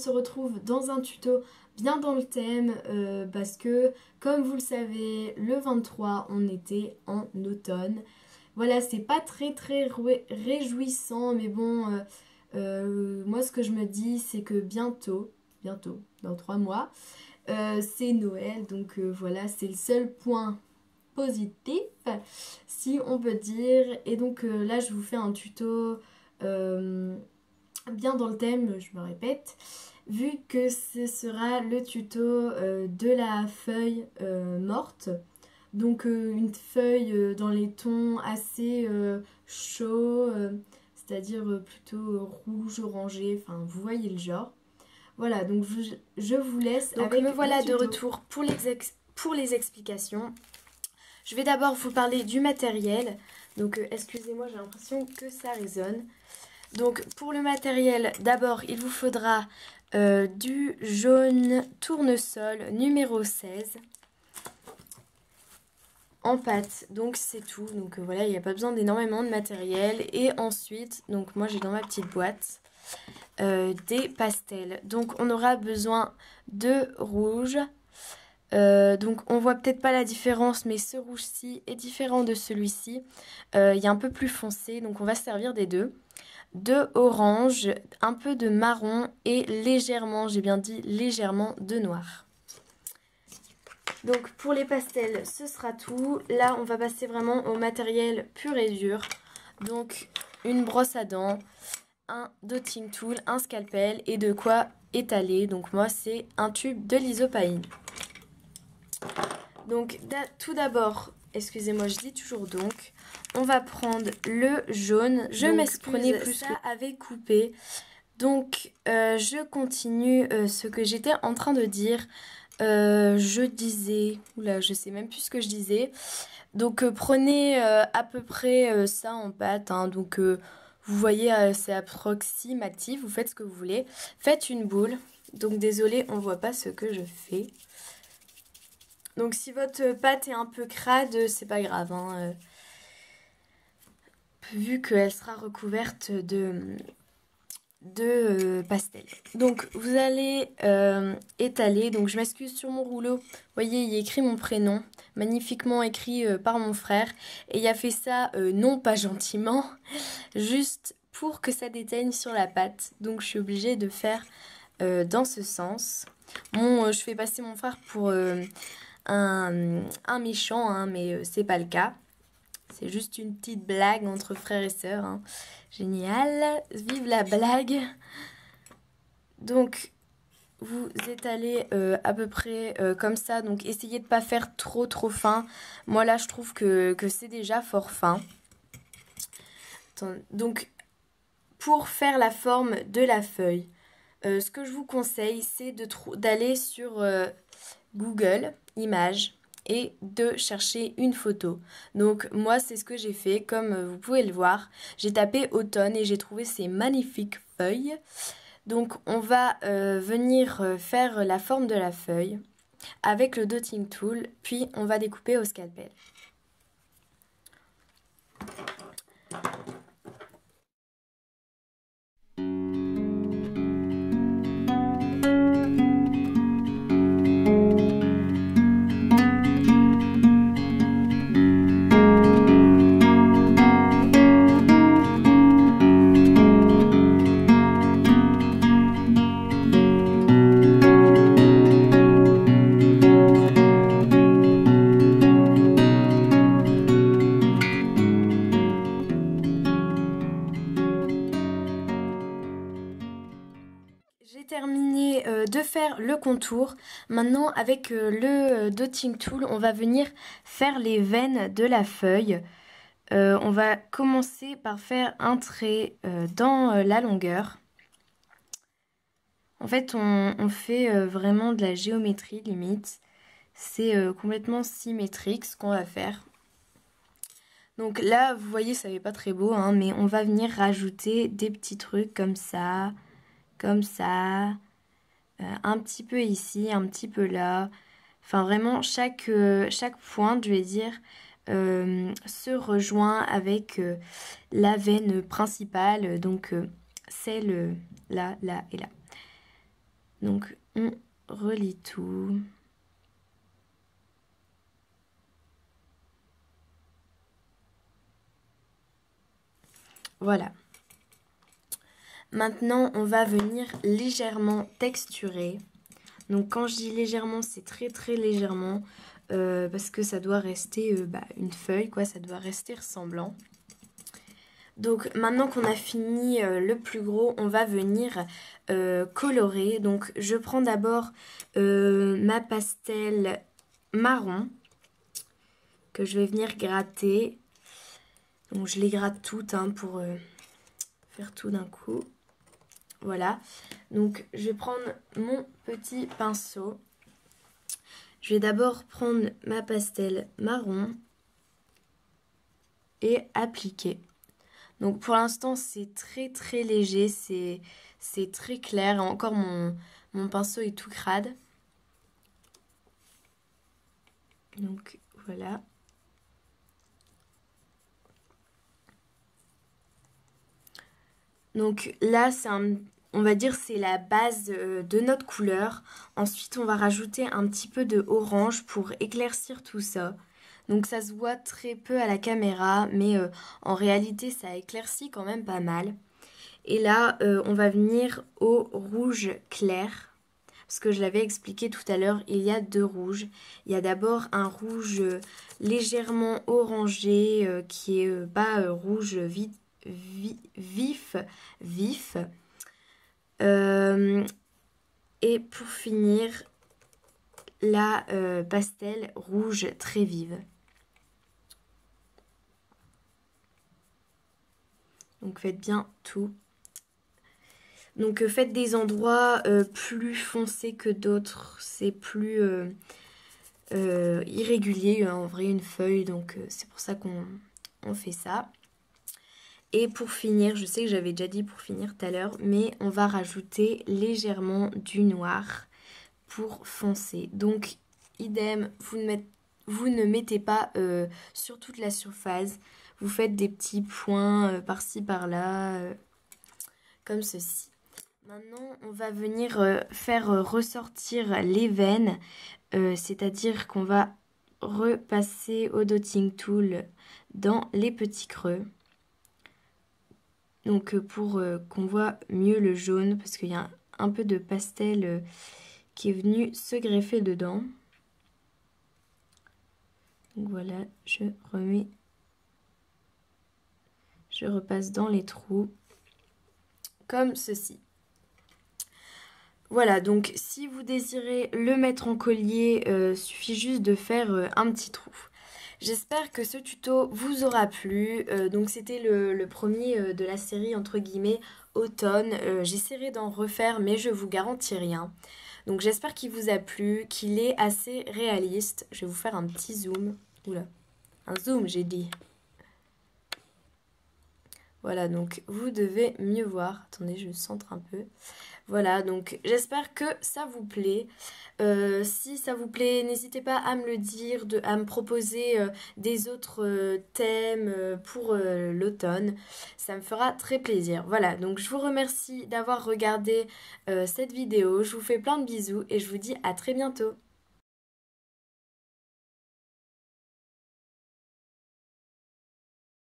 se retrouve dans un tuto bien dans le thème parce que comme vous le savez, le 23 on était en automne. Voilà, c'est pas très réjouissant, mais bon, moi ce que je me dis c'est que bientôt, dans 3 mois, c'est Noël, donc voilà, c'est le seul point positif, si on peut dire. Et donc là je vous fais un tuto bien dans le thème, je me répète, vu que ce sera le tuto de la feuille morte. Donc une feuille dans les tons assez chauds, c'est-à-dire plutôt rouge, orangé, enfin vous voyez le genre. Voilà, donc je vous laisse donc avec me voilà le de tuto. retour pour les explications. Je vais d'abord vous parler du matériel. Donc excusez-moi, j'ai l'impression que ça résonne. Donc pour le matériel, d'abord il vous faudra du jaune tournesol numéro 16 en pâte. Donc c'est tout. Donc voilà, il n'y a pas besoin d'énormément de matériel. Et ensuite, donc moi j'ai dans ma petite boîte des pastels. Donc on aura besoin de rouge. Donc on voit peut-être pas la différence, mais ce rouge-ci est différent de celui-ci. Il est un peu plus foncé, donc on va se servir des deux. De orange, un peu de marron et légèrement, j'ai bien dit légèrement, de noir. Donc pour les pastels, ce sera tout. Là, on va passer vraiment au matériel pur et dur. Donc une brosse à dents, un dotting tool, un scalpel et de quoi étaler. Donc moi, c'est un tube de l'isopaïne. Donc tout d'abord, excusez-moi, je dis toujours donc, on va prendre le jaune. Je m'excuse, ça avait coupé. Donc je continue ce que j'étais en train de dire. Je disais, oula, je sais même plus ce que je disais. Donc prenez à peu près ça en pâte, hein. Donc vous voyez, c'est approximatif, vous faites ce que vous voulez. Faites une boule. Donc désolée, on ne voit pas ce que je fais. Donc si votre pâte est un peu crade, c'est pas grave, hein, vu qu'elle sera recouverte de pastel. Donc vous allez étaler, donc je m'excuse sur mon rouleau, vous voyez il y a écrit mon prénom, magnifiquement écrit par mon frère, et il a fait ça non pas gentiment, juste pour que ça déteigne sur la pâte, donc je suis obligée de faire dans ce sens. Bon, je fais passer mon frère pour un méchant, hein, mais c'est pas le cas. C'est juste une petite blague entre frères et sœurs, hein. Génial, vive la blague. Donc vous étalez à peu près comme ça, donc essayez de pas faire trop fin. Moi là je trouve que c'est déjà fort fin. Donc pour faire la forme de la feuille, ce que je vous conseille c'est d'aller sur Google Images et de chercher une photo. Donc moi c'est ce que j'ai fait, comme vous pouvez le voir. J'ai tapé automne et j'ai trouvé ces magnifiques feuilles. Donc on va venir faire la forme de la feuille avec le dotting tool, puis on va découper au scalpel. J'ai terminé de faire le contour. Maintenant avec le dotting tool, on va venir faire les veines de la feuille. On va commencer par faire un trait dans la longueur. En fait, on fait vraiment de la géométrie limite. C'est complètement symétrique ce qu'on va faire. Donc là, vous voyez, ça n'est pas très beau, hein, mais on va venir rajouter des petits trucs comme ça, un petit peu ici, un petit peu là. Enfin, vraiment, chaque pointe, je vais dire, se rejoint avec la veine principale, donc celle là, là et là. Donc on relie tout. Voilà. Maintenant, on va venir légèrement texturer. Donc quand je dis légèrement, c'est très très légèrement parce que ça doit rester une feuille, quoi, ça doit rester ressemblant. Donc maintenant qu'on a fini le plus gros, on va venir colorer. Donc je prends d'abord ma pastel marron que je vais venir gratter. Donc je les gratte toutes pour faire tout d'un coup. Voilà, donc je vais prendre mon petit pinceau. Je vais d'abord prendre ma pastel marron et appliquer. Donc pour l'instant c'est très très léger, c'est très clair. Et encore mon pinceau est tout crade. Donc voilà. Donc là on va dire c'est la base de notre couleur. Ensuite on va rajouter un petit peu de orange pour éclaircir tout ça. Donc ça se voit très peu à la caméra, mais en réalité ça éclaircit quand même pas mal. Et là on va venir au rouge clair. Parce que je l'avais expliqué tout à l'heure, il y a deux rouges. Il y a d'abord un rouge légèrement orangé qui est pas rouge vif. Et pour finir, la pastel rouge très vive. Donc faites bien tout. Donc faites des endroits plus foncés que d'autres. C'est plus irrégulier en vrai une feuille. Donc c'est pour ça qu'on fait ça. Et pour finir, je sais que j'avais déjà dit pour finir tout à l'heure, mais on va rajouter légèrement du noir pour foncer. Donc idem, vous ne mettez pas sur toute la surface. Vous faites des petits points par-ci par-là, comme ceci. Maintenant, on va venir faire ressortir les veines, c'est-à-dire qu'on va repasser au dotting tool dans les petits creux. Donc pour qu'on voit mieux le jaune, parce qu'il y a un peu de pastel qui est venu se greffer dedans. Donc voilà, je repasse dans les trous, comme ceci. Voilà, donc si vous désirez le mettre en collier, suffit juste de faire un petit trou. J'espère que ce tuto vous aura plu. Donc c'était le premier de la série entre guillemets automne. J'essaierai d'en refaire mais je vous garantis rien. Donc j'espère qu'il vous a plu, qu'il est assez réaliste. Je vais vous faire un petit zoom. Oula, un zoom j'ai dit. Voilà, donc vous devez mieux voir. Attendez, je centre un peu. Voilà, donc j'espère que ça vous plaît. Si ça vous plaît, n'hésitez pas à me le dire, à me proposer des autres thèmes pour l'automne. Ça me fera très plaisir. Voilà, donc je vous remercie d'avoir regardé cette vidéo. Je vous fais plein de bisous et je vous dis à très bientôt.